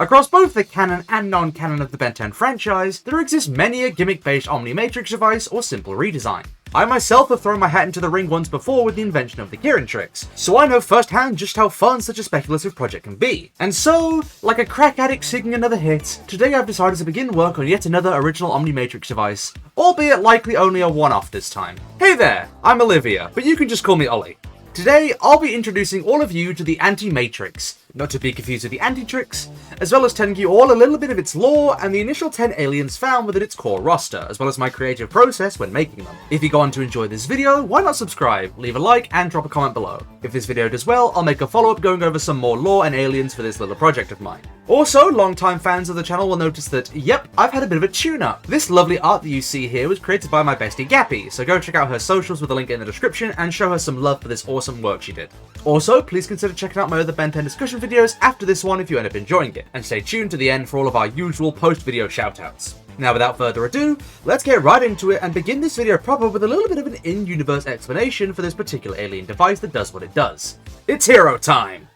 Across both the canon and non-canon of the Ben 10 franchise, there exists many a gimmick-based Omnimatrix device or simple redesign. I myself have thrown my hat into the ring once before with the invention of the Antimatrix, so I know firsthand just how fun such a speculative project can be. And so, like a crack addict seeking another hit, today I've decided to begin work on yet another original Omnimatrix device, albeit likely only a one-off this time. Hey there, I'm Olivia, but you can just call me Ollie. Today, I'll be introducing all of you to the Antimatrix, not to be confused with the Antitrix, as well as telling you all a little bit of its lore and the initial 10 aliens found within its core roster, as well as my creative process when making them. If you go on to enjoy this video, why not subscribe, leave a like, and drop a comment below. If this video does well, I'll make a follow-up going over some more lore and aliens for this little project of mine. Also, long-time fans of the channel will notice that, yep, I've had a bit of a tune-up. This lovely art that you see here was created by my bestie Gappy, so go check out her socials with a link in the description and show her some love for this awesome work she did. Also, please consider checking out my other Ben 10 discussion videos after this one if you end up enjoying it, and stay tuned to the end for all of our usual post-video shoutouts. Now without further ado, let's get right into it and begin this video proper with a little bit of an in-universe explanation for this particular alien device that does what it does. It's hero time!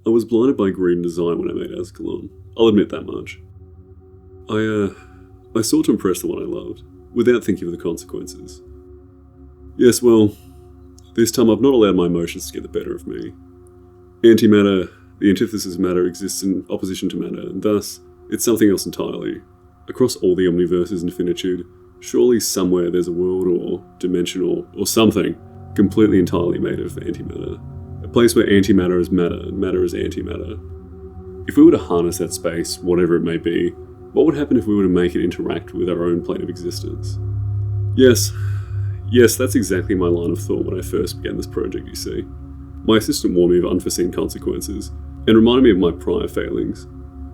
I was blinded by greed and design when I made Ascalon. I'll admit that much. I sought to impress the one I loved, without thinking of the consequences. Yes, well, this time I've not allowed my emotions to get the better of me. Antimatter, the antithesis of matter, exists in opposition to matter, and thus, it's something else entirely. Across all the omniverses and infinitude, surely somewhere there's a world or dimension or something completely entirely made of antimatter. A place where antimatter is matter and matter is antimatter. If we were to harness that space, whatever it may be, what would happen if we were to make it interact with our own plane of existence? Yes, that's exactly my line of thought when I first began this project, you see. My assistant warned me of unforeseen consequences, and reminded me of my prior failings.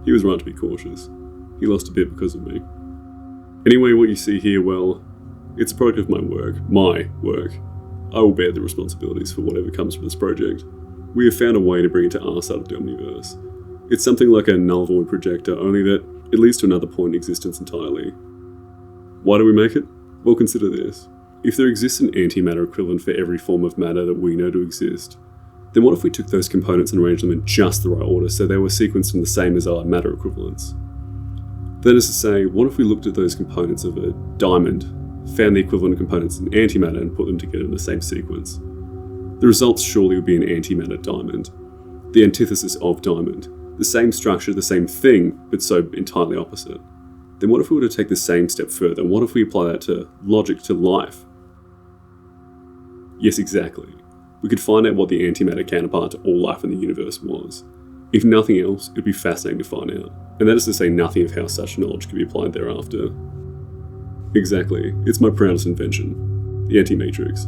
He was right to be cautious. He lost a bit because of me. Anyway, what you see here, well, it's a product of my work. I will bear the responsibilities for whatever comes from this project. We have found a way to bring it to our side of the Omniverse. It's something like a null void projector, only that it leads to another point in existence entirely. Why do we make it? Well, consider this. If there exists an antimatter equivalent for every form of matter that we know to exist, then what if we took those components and arranged them in just the right order so they were sequenced in the same as our matter equivalents? That is to say, what if we looked at those components of a diamond, found the equivalent components in antimatter and put them together in the same sequence? The results surely would be an antimatter diamond, the antithesis of diamond, the same structure, the same thing, but so entirely opposite. Then what if we were to take the same step further? What if we apply that to logic, to life? Yes, exactly. We could find out what the antimatter counterpart to all life in the universe was. If nothing else, it would be fascinating to find out. And that is to say nothing of how such knowledge could be applied thereafter. Exactly. It's my proudest invention. The Antimatrix.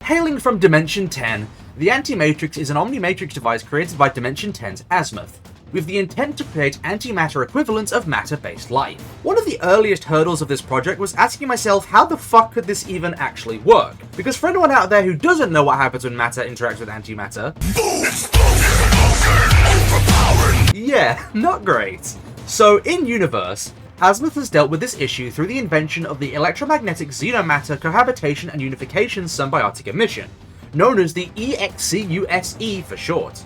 Hailing from Dimension 10, the Antimatrix is an Omnimatrix device created by Dimension 10's Azimuth, with the intent to create antimatter equivalents of matter-based life. One of the earliest hurdles of this project was asking myself how the fuck could this even actually work? Because for anyone out there who doesn't know what happens when matter interacts with antimatter, yeah, not great. So in universe, Azimuth has dealt with this issue through the invention of the electromagnetic xenomatter cohabitation and unification symbiotic emission, known as the EXCUSE for short.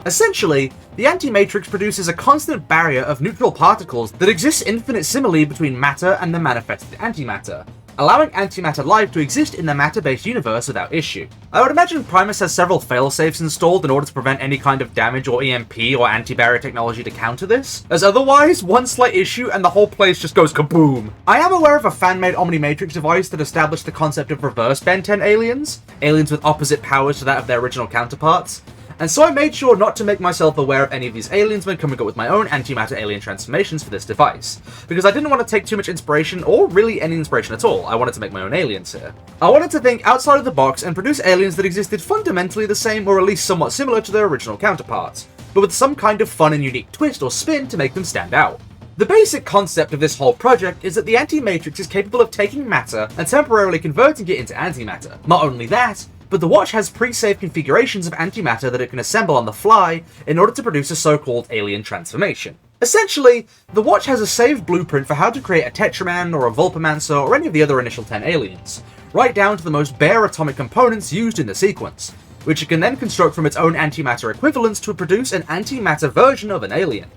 Essentially, the Antimatrix produces a constant barrier of neutral particles that exists infinitesimally between matter and the manifested antimatter, allowing antimatter life to exist in the matter-based universe without issue. I would imagine Primus has several failsafes installed in order to prevent any kind of damage or EMP or anti-barrier technology to counter this, as otherwise, one slight issue and the whole place just goes kaboom. I am aware of a fan-made Omnimatrix device that established the concept of reverse Ben 10 aliens with opposite powers to that of their original counterparts, and so I made sure not to make myself aware of any of these aliens when coming up with my own antimatter alien transformations for this device, because I didn't want to take too much inspiration, or really any inspiration at all. I wanted to make my own aliens here. I wanted to think outside of the box and produce aliens that existed fundamentally the same, or at least somewhat similar to their original counterparts, but with some kind of fun and unique twist or spin to make them stand out. The basic concept of this whole project is that the Antimatrix is capable of taking matter and temporarily converting it into antimatter. Not only that, but the watch has pre-saved configurations of antimatter that it can assemble on the fly in order to produce a so-called alien transformation. Essentially, the watch has a saved blueprint for how to create a Tetraman or a Vulpamancor or any of the other initial 10 aliens, right down to the most bare atomic components used in the sequence, which it can then construct from its own antimatter equivalents to produce an antimatter version of an alien.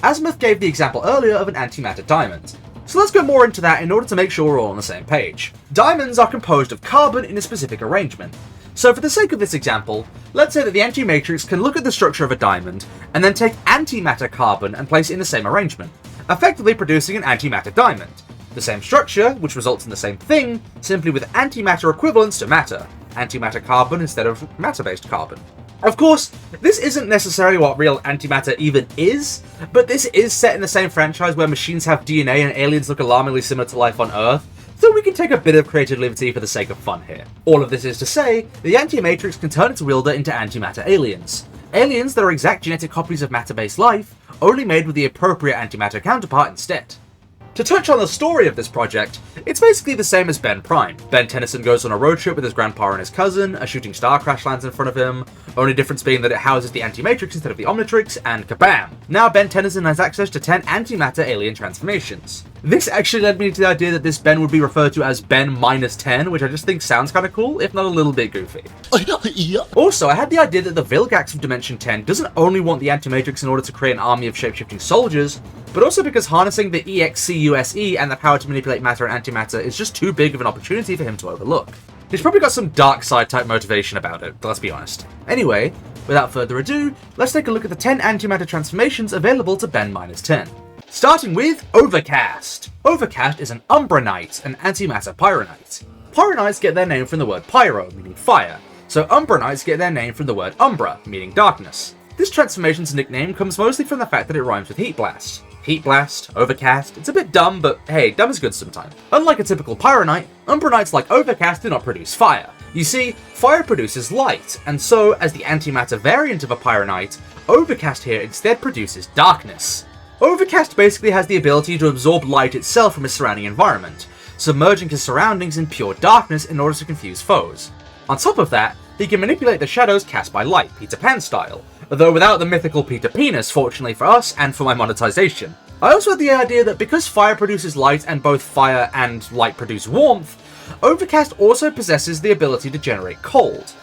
Azimuth gave the example earlier of an antimatter diamond, so let's go more into that in order to make sure we're all on the same page. Diamonds are composed of carbon in a specific arrangement. So for the sake of this example, let's say that the Antimatrix can look at the structure of a diamond, and then take antimatter carbon and place it in the same arrangement, effectively producing an antimatter diamond. The same structure, which results in the same thing, simply with antimatter equivalents to matter. Antimatter carbon instead of matter-based carbon. Of course, this isn't necessarily what real antimatter even is, but this is set in the same franchise where machines have DNA and aliens look alarmingly similar to life on Earth, so we can take a bit of creative liberty for the sake of fun here. All of this is to say, the Antimatrix can turn its wielder into antimatter aliens. Aliens that are exact genetic copies of matter-based life, only made with the appropriate antimatter counterpart instead. To touch on the story of this project, it's basically the same as Ben Prime. Ben Tennyson goes on a road trip with his grandpa and his cousin, a shooting star crash lands in front of him, only difference being that it houses the Antimatrix instead of the Omnitrix, and kabam! Now Ben Tennyson has access to 10 antimatter alien transformations. This actually led me to the idea that this Ben would be referred to as Ben minus 10, which I just think sounds kinda cool, if not a little bit goofy. Also, I had the idea that the Vilgax of Dimension 10 doesn't only want the Antimatrix in order to create an army of shapeshifting soldiers, but also because harnessing the EXCUSE and the power to manipulate matter and antimatter is just too big of an opportunity for him to overlook. He's probably got some dark side type motivation about it, let's be honest. Anyway, without further ado, let's take a look at the 10 antimatter transformations available to Ben minus 10. Starting with Overcast. Overcast is an Umbranite, an antimatter pyronite. Pyronites get their name from the word pyro, meaning fire, so Umbranites get their name from the word umbra, meaning darkness. This transformation's nickname comes mostly from the fact that it rhymes with heat blast. Heat blast, overcast, it's a bit dumb, but hey, dumb is good sometimes. Unlike a typical pyronite, Umbranites like Overcast do not produce fire. You see, fire produces light, and so, as the antimatter variant of a pyronite, Overcast here instead produces darkness. Overcast basically has the ability to absorb light itself from his surrounding environment, submerging his surroundings in pure darkness in order to confuse foes. On top of that, he can manipulate the shadows cast by light, Peter Pan style, though without the mythical Peter Penis, fortunately for us and for my monetization. I also had the idea that because fire produces light and both fire and light produce warmth, Overcast also possesses the ability to generate cold.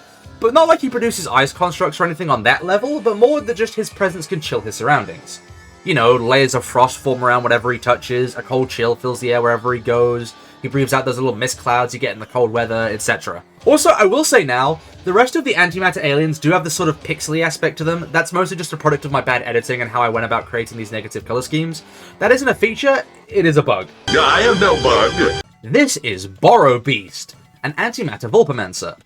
But not like he produces ice constructs or anything on that level, but more that just his presence can chill his surroundings. You know, layers of frost form around whatever he touches, a cold chill fills the air wherever he goes, he breathes out those little mist clouds you get in the cold weather, etc. Also, I will say now, the rest of the antimatter aliens do have this sort of pixely aspect to them. That's mostly just a product of my bad editing and how I went about creating these negative color schemes. That isn't a feature, it is a bug. I am no bug. This is Borobeast, an antimatter Vulpamancer.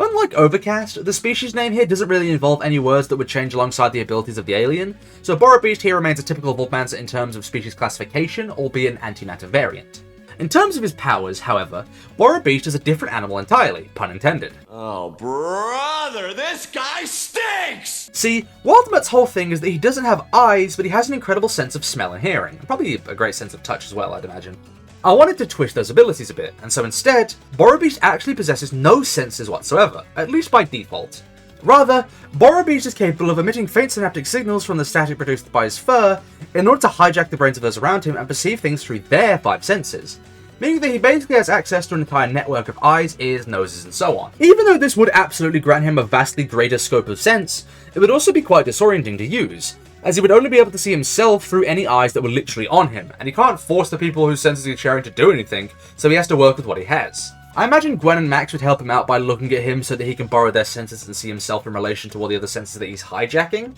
Unlike Overcast, the species name here doesn't really involve any words that would change alongside the abilities of the alien, so Borobeast here remains a typical Vulpamancer in terms of species classification, albeit an antimatter variant. In terms of his powers, however, Borobeast is a different animal entirely, pun intended. Oh, brother, this guy stinks! See, Wildmat's whole thing is that he doesn't have eyes, but he has an incredible sense of smell and hearing, and probably a great sense of touch as well, I'd imagine. I wanted to twist those abilities a bit, and so instead, Borobeast actually possesses no senses whatsoever, at least by default. Rather, Borobeast is capable of emitting faint synaptic signals from the static produced by his fur in order to hijack the brains of those around him and perceive things through their 5 senses, meaning that he basically has access to an entire network of eyes, ears, noses, and so on. Even though this would absolutely grant him a vastly greater scope of sense, it would also be quite disorienting to use, as he would only be able to see himself through any eyes that were literally on him, and he can't force the people whose senses he's sharing to do anything, so he has to work with what he has. I imagine Gwen and Max would help him out by looking at him so that he can borrow their senses and see himself in relation to all the other senses that he's hijacking,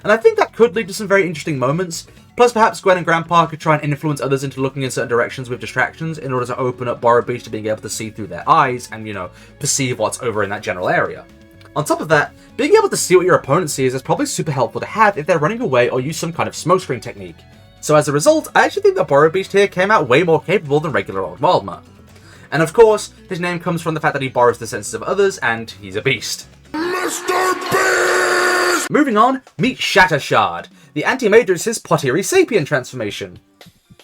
and I think that could lead to some very interesting moments. Plus perhaps Gwen and Grandpa could try and influence others into looking in certain directions with distractions in order to open up Borobeast to being able to see through their eyes and, perceive what's over in that general area. On top of that, being able to see what your opponent sees is probably super helpful to have if they're running away or use some kind of smokescreen technique. So as a result, I actually think that Borobeast here came out way more capable than regular old Wildmat. And of course, his name comes from the fact that he borrows the senses of others, and he's a beast. Mr. Beast! Moving on, meet Shattershard, the Antimatrix's Potiri Sapien transformation.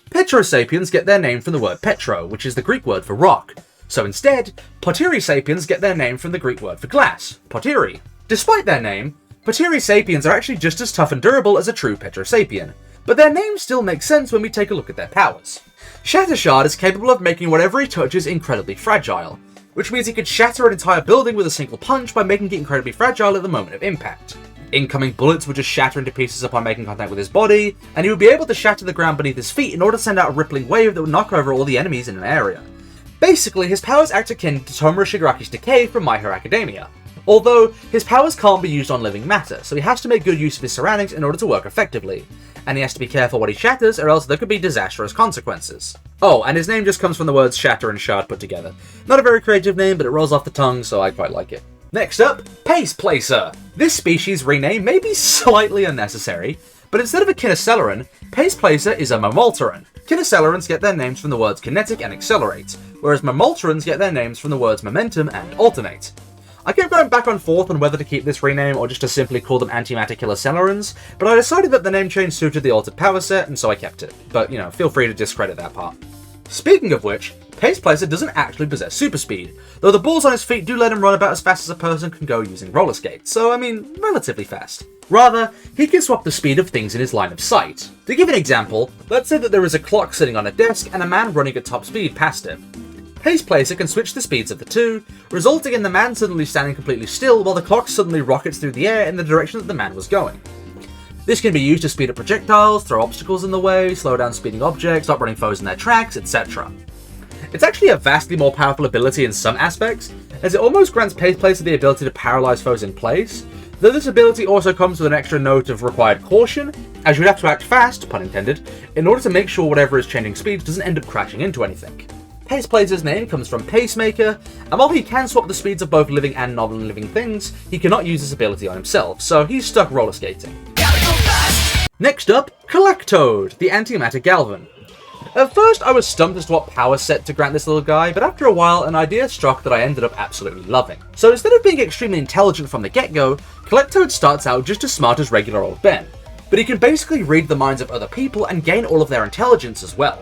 Petrosapiens get their name from the word petro, which is the Greek word for rock. So instead, Potiri Sapiens get their name from the Greek word for glass, potiri. Despite their name, Potiri Sapiens are actually just as tough and durable as a true Petrosapien, but their name still makes sense when we take a look at their powers. Shattershard is capable of making whatever he touches incredibly fragile. which means he could shatter an entire building with a single punch by making it incredibly fragile at the moment of impact. Incoming bullets would just shatter into pieces upon making contact with his body, and he would be able to shatter the ground beneath his feet in order to send out a rippling wave that would knock over all the enemies in an area. Basically, his powers act akin to Tomura Shigaraki's decay from My Hero Academia. Although, his powers can't be used on living matter, so he has to make good use of his surroundings in order to work effectively. And he has to be careful what he shatters, or else there could be disastrous consequences. Oh, and his name just comes from the words shatter and shard put together. Not a very creative name, but it rolls off the tongue, so I quite like it. Next up, Pace Placer. This species rename may be slightly unnecessary, but instead of a Kinoceleran, Pace Placer is a Mammalteran. Kinocelerans get their names from the words kinetic and accelerate, whereas Mammalterans get their names from the words momentum and alternate. I kept going back and forth on whether to keep this rename or just to simply call them Antimatter Kilocelerans, but I decided that the name change suited the altered power set, and so I kept it. But, feel free to discredit that part. Speaking of which, Pace Placer doesn't actually possess super speed, though the balls on his feet do let him run about as fast as a person can go using roller skates, so relatively fast. Rather, he can swap the speed of things in his line of sight. To give an example, let's say that there is a clock sitting on a desk and a man running at top speed past it. Pace Placer can switch the speeds of the two, resulting in the man suddenly standing completely still while the clock suddenly rockets through the air in the direction that the man was going. This can be used to speed up projectiles, throw obstacles in the way, slow down speeding objects, stop running foes in their tracks, etc. It's actually a vastly more powerful ability in some aspects, as it almost grants Pace Placer the ability to paralyze foes in place, though this ability also comes with an extra note of required caution, as you'd have to act fast, pun intended, in order to make sure whatever is changing speeds doesn't end up crashing into anything. Pace Placer's name comes from Pacemaker, and while he can swap the speeds of both living and non-living things, he cannot use this ability on himself, so he's stuck roller skating. Next up, Collectoad, the Antimatter Galvan. At first I was stumped as to what power set to grant this little guy, but after a while an idea struck that I ended up absolutely loving. So instead of being extremely intelligent from the get-go, Collectoad starts out just as smart as regular old Ben, but he can basically read the minds of other people and gain all of their intelligence as well.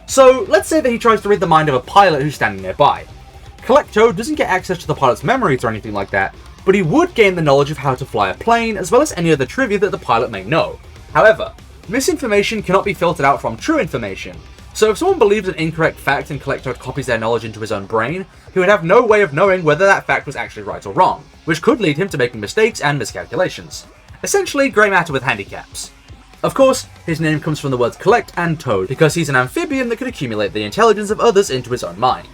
So, let's say that he tries to read the mind of a pilot who's standing nearby. Collectoad doesn't get access to the pilot's memories or anything like that, but he would gain the knowledge of how to fly a plane, as well as any other trivia that the pilot may know. However, misinformation cannot be filtered out from true information, so if someone believes an incorrect fact and Collectoad copies their knowledge into his own brain, he would have no way of knowing whether that fact was actually right or wrong, which could lead him to making mistakes and miscalculations. Essentially, grey matter with handicaps. Of course, his name comes from the words collect and toad, because he's an amphibian that can accumulate the intelligence of others into his own mind.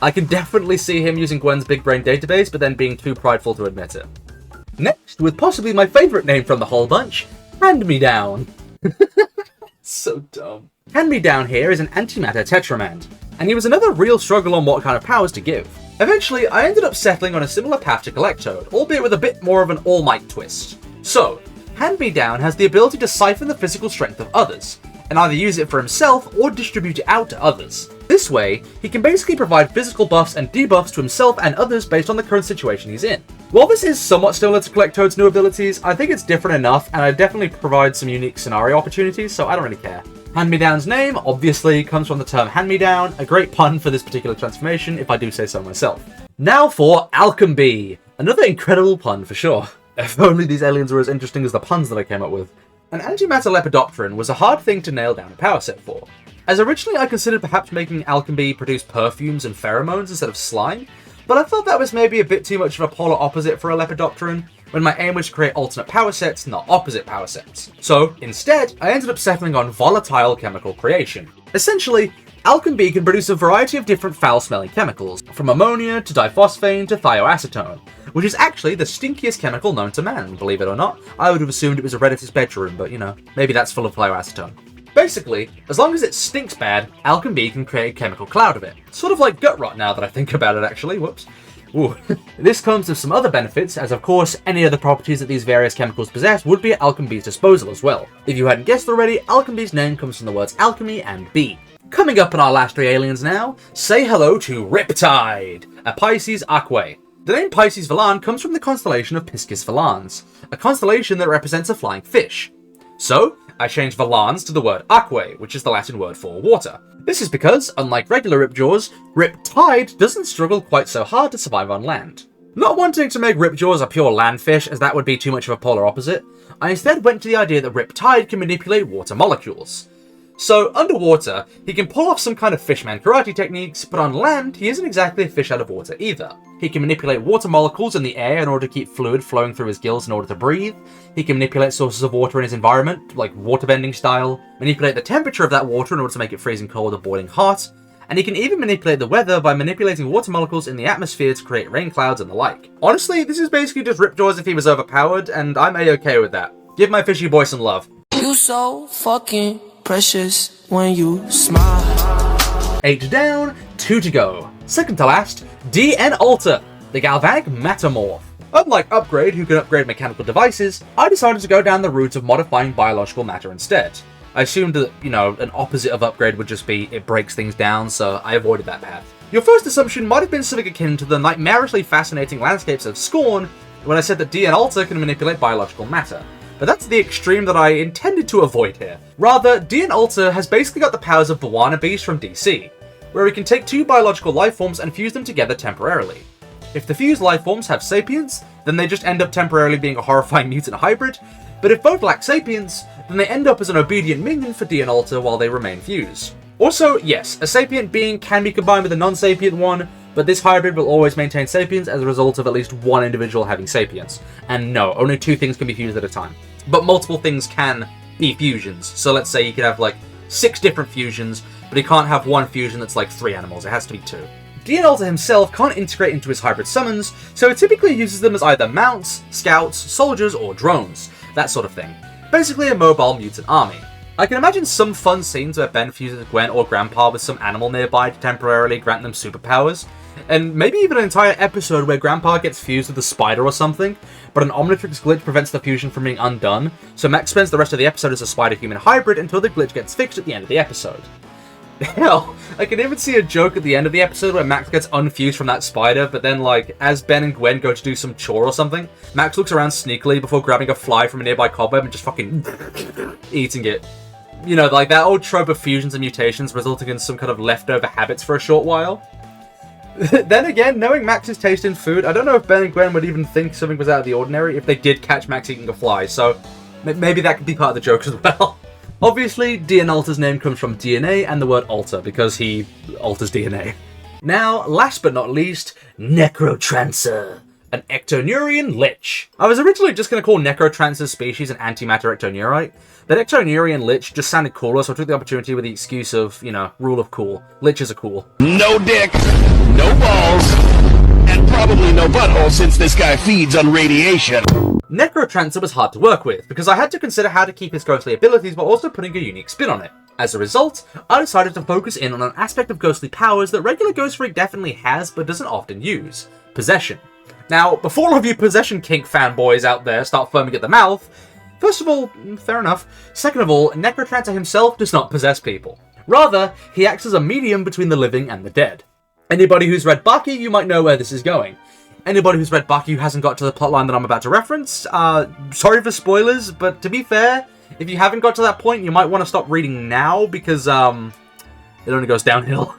I can definitely see him using Gwen's big brain database, but then being too prideful to admit it. Next, with possibly my favourite name from the whole bunch, Hand-Me-Down. So dumb. Hand-Me-Down here is an Antimatter Tetramand, and he was another real struggle on what kind of powers to give. Eventually, I ended up settling on a similar path to Collectoad, albeit with a bit more of an All Might twist. So, Hand-Me-Down has the ability to siphon the physical strength of others, and either use it for himself or distribute it out to others. This way, he can basically provide physical buffs and debuffs to himself and others based on the current situation he's in. While this is somewhat similar to Collectoad's new abilities, I think it's different enough, and it definitely provides some unique scenario opportunities, so I don't really care. Hand-Me-Down's name, obviously, comes from the term hand-me-down, a great pun for this particular transformation, if I do say so myself. Now for Alchemy, another incredible pun for sure. If only these aliens were as interesting as the puns that I came up with. An Antimatter Lepidopteran was a hard thing to nail down a power set for, as originally I considered perhaps making Alchemy produce perfumes and pheromones instead of slime, but I thought that was maybe a bit too much of a polar opposite for a Lepidopteran, when my aim was to create alternate power sets, not opposite power sets. So, instead, I ended up settling on volatile chemical creation. Essentially, Alchemy can produce a variety of different foul-smelling chemicals, from ammonia to diphosphane to thioacetone, which is actually the stinkiest chemical known to man, believe it or not. I would have assumed it was a Redditor's bedroom, but maybe that's full of thioacetone. Basically, as long as it stinks bad, Alchemy can create a chemical cloud of it. Sort of like gut rot now that I think about it actually, whoops. Ooh. This comes with some other benefits, as of course, any other properties that these various chemicals possess would be at Alchemy's disposal as well. If you hadn't guessed already, Alchemy's name comes from the words alchemy and bee. Coming up in our last three aliens now, say hello to Riptide, a Pisces Aquae. The name Pisces Velan comes from the constellation of Piscis Volans, a constellation that represents a flying fish. So, I changed Volans to the word Aquae, which is the Latin word for water. This is because, unlike regular Ripjaws, Riptide doesn't struggle quite so hard to survive on land. Not wanting to make Ripjaws a pure land fish, as that would be too much of a polar opposite, I instead went to the idea that Riptide can manipulate water molecules. So, underwater, he can pull off some kind of fishman karate techniques, but on land, he isn't exactly a fish out of water either. He can manipulate water molecules in the air in order to keep fluid flowing through his gills in order to breathe. He can manipulate sources of water in his environment, like waterbending style, manipulate the temperature of that water in order to make it freezing cold or boiling hot, and he can even manipulate the weather by manipulating water molecules in the atmosphere to create rain clouds and the like. Honestly, this is basically just Ripjaws if he was overpowered, and I'm a-okay with that. Give my fishy boy some love. You so fucking precious when you smile. 8 down, 2 to go. Second to last, DN Alter, the Galvanic Metamorph. Unlike Upgrade, who can upgrade mechanical devices, I decided to go down the route of modifying biological matter instead. I assumed that, an opposite of Upgrade would just be it breaks things down, so I avoided that path. Your first assumption might have been something akin to the nightmarishly fascinating landscapes of Scorn when I said that DN Alter can manipulate biological matter. But that's the extreme that I intended to avoid here. Rather, DN Alter has basically got the powers of Bwana Beast from DC, where he can take 2 biological lifeforms and fuse them together temporarily. If the fused lifeforms have sapience, then they just end up temporarily being a horrifying mutant hybrid, but if both lack sapience, then they end up as an obedient minion for DN Alter while they remain fused. Also, yes, a sapient being can be combined with a non-sapient one, but this hybrid will always maintain sapience as a result of at least one individual having sapience. And no, only 2 things can be fused at a time. But multiple things can be fusions. So let's say you could have like 6 different fusions, but he can't have one fusion that's like 3 animals. It has to be 2. DN Alter himself can't integrate into his hybrid summons, so he typically uses them as either mounts, scouts, soldiers, or drones. That sort of thing. Basically a mobile mutant army. I can imagine some fun scenes where Ben fuses Gwen or Grandpa with some animal nearby to temporarily grant them superpowers. And maybe even an entire episode where Grandpa gets fused with a spider or something, but an Omnitrix glitch prevents the fusion from being undone, so Max spends the rest of the episode as a spider-human hybrid until the glitch gets fixed at the end of the episode. Hell, I can even see a joke at the end of the episode where Max gets unfused from that spider, but then, as Ben and Gwen go to do some chore or something, Max looks around sneakily before grabbing a fly from a nearby cobweb and just fucking eating it. That old trope of fusions and mutations resulting in some kind of leftover habits for a short while. Then again, knowing Max's taste in food, I don't know if Ben and Gwen would even think something was out of the ordinary if they did catch Max eating a fly, so maybe that could be part of the joke as well. Obviously, DN Alter's name comes from DNA and the word alter, because he alters DNA. Now, last but not least, Necrotrancer, an Ectonurian Lich. I was originally just going to call Necrotrancer's species an Antimatter Ectonurite, but Ectonurian Lich just sounded cooler, so I took the opportunity with the excuse of, rule of cool. Liches are cool. No dick, no balls, and probably no butthole since this guy feeds on radiation. Necrotrancer was hard to work with, because I had to consider how to keep his ghostly abilities while also putting a unique spin on it. As a result, I decided to focus in on an aspect of ghostly powers that regular Ghost Freak definitely has but doesn't often use. Possession. Now, before all of you Possession Kink fanboys out there start foaming at the mouth, first of all, fair enough. Second of all, Necrotrancer himself does not possess people. Rather, he acts as a medium between the living and the dead. Anybody who's read Baki, you might know where this is going. Anybody who's read Baki who hasn't got to the plotline that I'm about to reference, sorry for spoilers, but to be fair, if you haven't got to that point, you might want to stop reading now, because, it only goes downhill.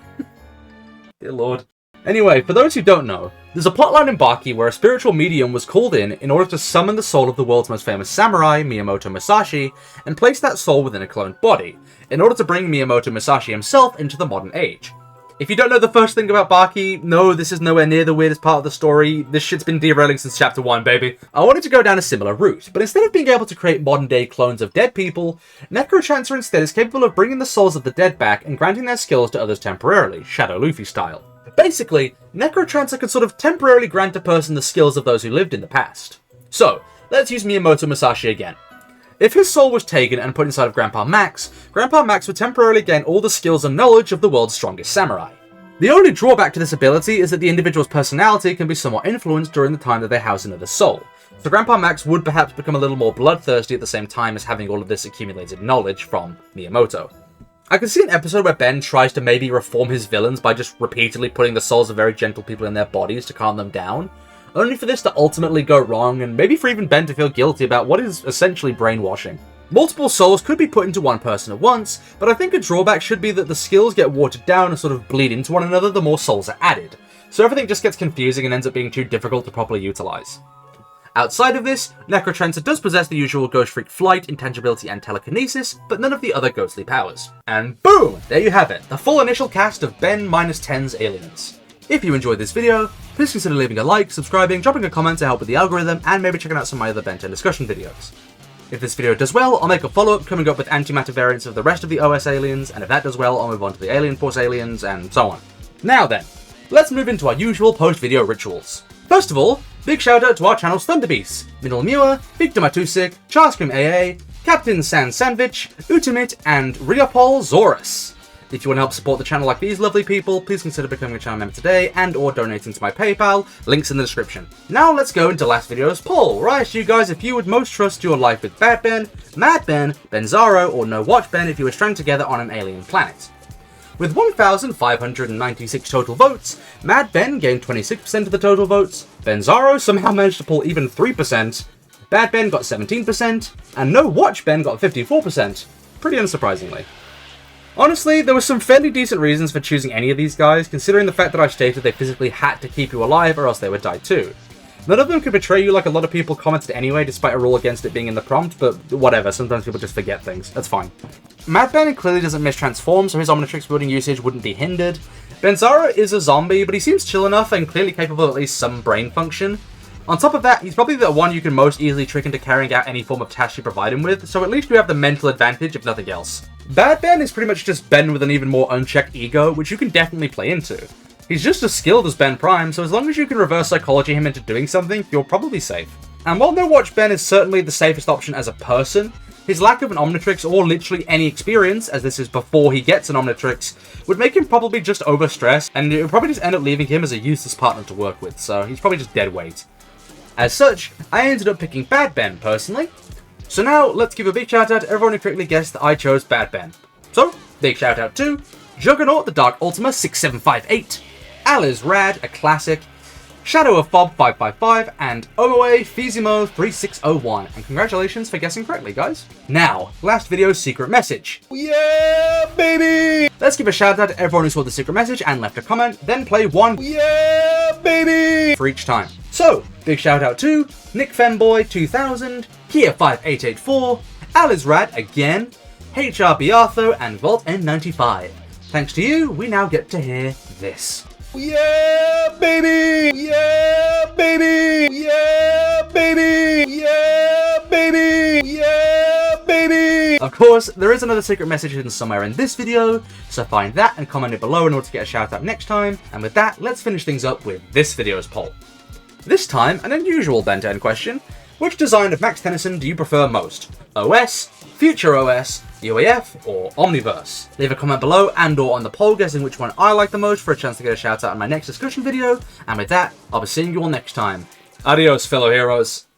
Dear lord. Anyway, for those who don't know, there's a plotline in Baki where a spiritual medium was called in order to summon the soul of the world's most famous samurai, Miyamoto Musashi, and place that soul within a cloned body, in order to bring Miyamoto Musashi himself into the modern age. If you don't know the first thing about Baki, no, this is nowhere near the weirdest part of the story. This shit's been derailing since chapter 1, baby. I wanted to go down a similar route, but instead of being able to create modern-day clones of dead people, Necrotrancer instead is capable of bringing the souls of the dead back and granting their skills to others temporarily, Shadow Luffy style. Basically, Necrotrancer can sort of temporarily grant a person the skills of those who lived in the past. So, let's use Miyamoto Musashi again. If his soul was taken and put inside of Grandpa Max would temporarily gain all the skills and knowledge of the world's strongest samurai. The only drawback to this ability is that the individual's personality can be somewhat influenced during the time that they house another soul, so Grandpa Max would perhaps become a little more bloodthirsty at the same time as having all of this accumulated knowledge from Miyamoto. I can see an episode where Ben tries to maybe reform his villains by just repeatedly putting the souls of very gentle people in their bodies to calm them down, only for this to ultimately go wrong, and maybe for even Ben to feel guilty about what is essentially brainwashing. Multiple souls could be put into one person at once, but I think a drawback should be that the skills get watered down and sort of bleed into one another the more souls are added, so everything just gets confusing and ends up being too difficult to properly utilize. Outside of this, Necrotrancer does possess the usual Ghost Freak flight, intangibility, and telekinesis, but none of the other ghostly powers. And boom! There you have it, the full initial cast of Ben -10's aliens. If you enjoyed this video, please consider leaving a like, subscribing, dropping a comment to help with the algorithm, and maybe checking out some of my other Ben 10 discussion videos. If this video does well, I'll make a follow-up coming up with Antimatter variants of the rest of the OS aliens, and if that does well, I'll move on to the Alien Force aliens, and so on. Now then, let's move into our usual post-video rituals. First of all, big shout out to our channel's Thunderbeasts, Middle Muir, Victor Matusik, Charscream AA, Captain San Sandwich, Utimit, and Riopol Zorus. If you want to help support the channel like these lovely people, please consider becoming a channel member today and or donating to my PayPal, links in the description. Now let's go into last video's poll, where I asked you guys if you would most trust your life with Bad Ben, Mad Ben, Benzaro, or No Watch Ben if you were stranded together on an alien planet. With 1,596 total votes, Mad Ben gained 26% of the total votes, Benzaro somehow managed to pull even 3%, Bad Ben got 17%, and No Watch Ben got 54%, pretty unsurprisingly. Honestly, there were some fairly decent reasons for choosing any of these guys, considering the fact that I stated they physically had to keep you alive or else they would die too. None of them could betray you like a lot of people commented anyway, despite a rule against it being in the prompt, but whatever, sometimes people just forget things, that's fine. Mad Ben clearly doesn't mistransform, so his Omnitrix building usage wouldn't be hindered. Benzaro is a zombie, but he seems chill enough and clearly capable of at least some brain function. On top of that, he's probably the one you can most easily trick into carrying out any form of task you provide him with, so at least you have the mental advantage if nothing else. Bad Ben is pretty much just Ben with an even more unchecked ego, which you can definitely play into. He's just as skilled as Ben Prime, so as long as you can reverse psychology him into doing something, you're probably safe. And while No Watch Ben is certainly the safest option as a person, his lack of an Omnitrix or literally any experience, as this is before he gets an Omnitrix, would make him probably just overstressed, and it would probably just end up leaving him as a useless partner to work with, so he's probably just dead weight. As such, I ended up picking Bad Ben, personally. So now, let's give a big shout out to everyone who correctly guessed that I chose Bad Ben. So, big shout out to Juggernaut the Dark Ultima 6758, Aliz Rad, a classic, Shadow of Fob 555, and Omoe Fizimo 3601, and congratulations for guessing correctly, guys. Now, last video's secret message. Yeah, baby! Let's give a shout out to everyone who saw the secret message and left a comment, then play one Yeah, baby! for each time. So, big shout out to Nick Femboy 2000, Kia 5884, Aliz Rad again, HR Biartho, and Vault N95. Thanks to you, we now get to hear this. Yeah, baby! Yeah, baby! Yeah, baby! Yeah, baby! Yeah, baby! Of course, there is another secret message hidden somewhere in this video, so find that and comment it below in order to get a shout out next time. And with that, let's finish things up with this video's poll. This time, an unusual Ben 10 question. Which design of Max Tennyson do you prefer most? OS, Future OS, UAF, or Omniverse? Leave a comment below and or on the poll guessing which one I like the most for a chance to get a shout out in my next discussion video. And with that, I'll be seeing you all next time. Adios, fellow heroes.